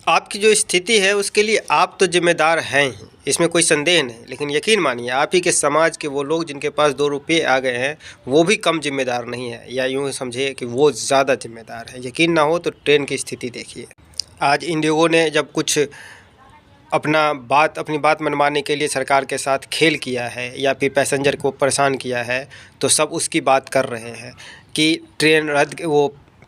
आपकी जो स्थिति है उसके लिए आप तो ज़िम्मेदार हैं ही, इसमें कोई संदेह नहीं। लेकिन यकीन मानिए आप ही के समाज के वो लोग जिनके पास 2 रुपये आ गए हैं, वो भी कम ज़िम्मेदार नहीं है, या यूँ समझिए कि वो ज़्यादा ज़िम्मेदार है। यकीन ना हो तो ट्रेन की स्थिति देखिए। आज इंडिगो ने जब कुछ अपनी बात मनवाने के लिए सरकार के साथ खेल किया है या फिर पैसेंजर को परेशान किया है, तो सब उसकी बात कर रहे हैं कि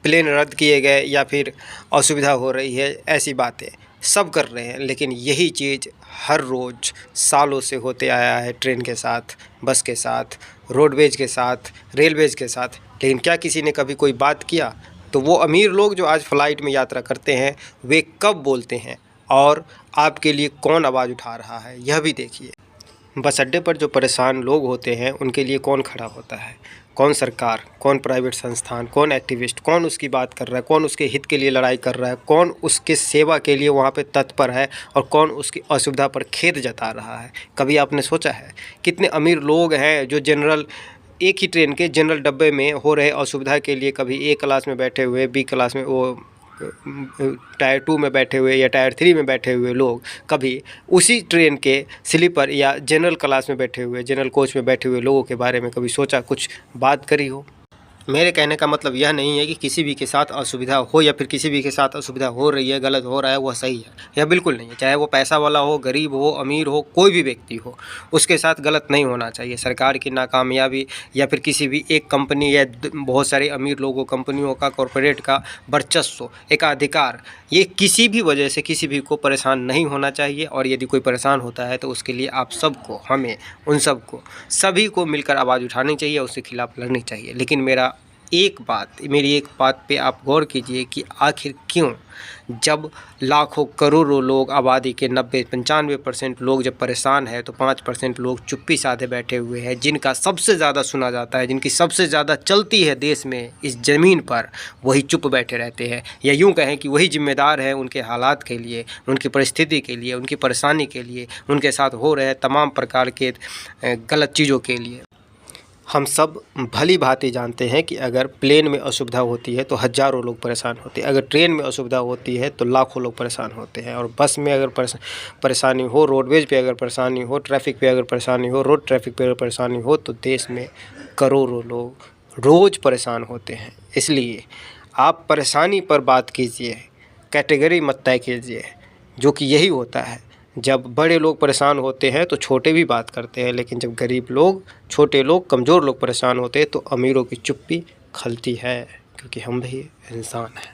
प्लेन रद्द किए गए या फिर असुविधा हो रही है, ऐसी बातें सब कर रहे हैं। लेकिन यही चीज़ हर रोज़ सालों से होते आया है, ट्रेन के साथ, बस के साथ, रोडवेज के साथ, रेलवेज के साथ। लेकिन क्या किसी ने कभी कोई बात किया? तो वो अमीर लोग जो आज फ़्लाइट में यात्रा करते हैं, वे कब बोलते हैं और आपके लिए कौन आवाज़ उठा रहा है, यह भी देखिए। बस अड्डे पर जो परेशान लोग होते हैं उनके लिए कौन खड़ा होता है? कौन सरकार, कौन प्राइवेट संस्थान, कौन एक्टिविस्ट, कौन उसकी बात कर रहा है, कौन उसके हित के लिए लड़ाई कर रहा है, कौन उसके सेवा के लिए वहाँ पे तत्पर है और कौन उसकी असुविधा पर खेद जता रहा है? कभी आपने सोचा है कितने अमीर लोग हैं जो एक ही ट्रेन के जनरल डब्बे में हो रहे असुविधा के लिए कभी ए क्लास में बैठे हुए, बी क्लास में, टायर 2 में बैठे हुए या टायर 3 में बैठे हुए लोग कभी उसी ट्रेन के स्लीपर या जनरल क्लास में बैठे हुए, जनरल कोच में बैठे हुए लोगों के बारे में कभी सोचा, कुछ बात करी हो? मेरे कहने का मतलब यह नहीं है कि किसी भी के साथ असुविधा हो या फिर किसी भी के साथ असुविधा हो रही है, गलत हो रहा है, वह सही है, यह बिल्कुल नहीं है। चाहे वो पैसा वाला हो, गरीब हो, अमीर हो, कोई भी व्यक्ति हो, उसके साथ गलत नहीं होना चाहिए। सरकार की नाकामयाबी या फिर किसी भी एक कंपनी या बहुत सारे अमीर लोगों, कंपनियों का, कॉरपोरेट का वर्चस्व, एकाधिकार, ये किसी भी वजह से किसी भी को परेशान नहीं होना चाहिए। और यदि कोई परेशान होता है तो उसके लिए आप सबको, हमें, उन सबको, सभी को मिलकर आवाज़ उठानी चाहिए, उसके खिलाफ लड़नी चाहिए। लेकिन मेरी एक बात पे आप गौर कीजिए कि आखिर क्यों, जब लाखों करोड़ों लोग, आबादी के 90-95% लोग जब परेशान है, तो 5% लोग चुप्पी साधे बैठे हुए हैं, जिनका सबसे ज़्यादा सुना जाता है, जिनकी सबसे ज़्यादा चलती है देश में, इस ज़मीन पर, वही चुप बैठे रहते हैं। या यूँ कहें कि वही जिम्मेदार हैं उनके हालात के लिए, उनकी परिस्थिति के लिए, उनकी परेशानी के लिए, उनके साथ हो रहे तमाम प्रकार के गलत चीज़ों के लिए। हम सब भली भांति जानते हैं कि अगर प्लेन में असुविधा होती है तो हज़ारों लोग परेशान होते हैं, अगर ट्रेन में असुविधा होती है तो लाखों लोग परेशान होते हैं, और बस में अगर परेशानी हो, रोडवेज पे अगर परेशानी हो, ट्रैफिक पे अगर परेशानी हो, रोड ट्रैफिक पे अगर परेशानी हो, तो देश में करोड़ों लोग रोज़ परेशान होते हैं। इसलिए आप परेशानी पर बात कीजिए, कैटेगरी मत तय कीजिए, जो कि यही होता है। जब बड़े लोग परेशान होते हैं तो छोटे भी बात करते हैं, लेकिन जब गरीब लोग, छोटे लोग, कमज़ोर लोग परेशान होते हैं तो अमीरों की चुप्पी खलती है, क्योंकि हम भी इंसान हैं।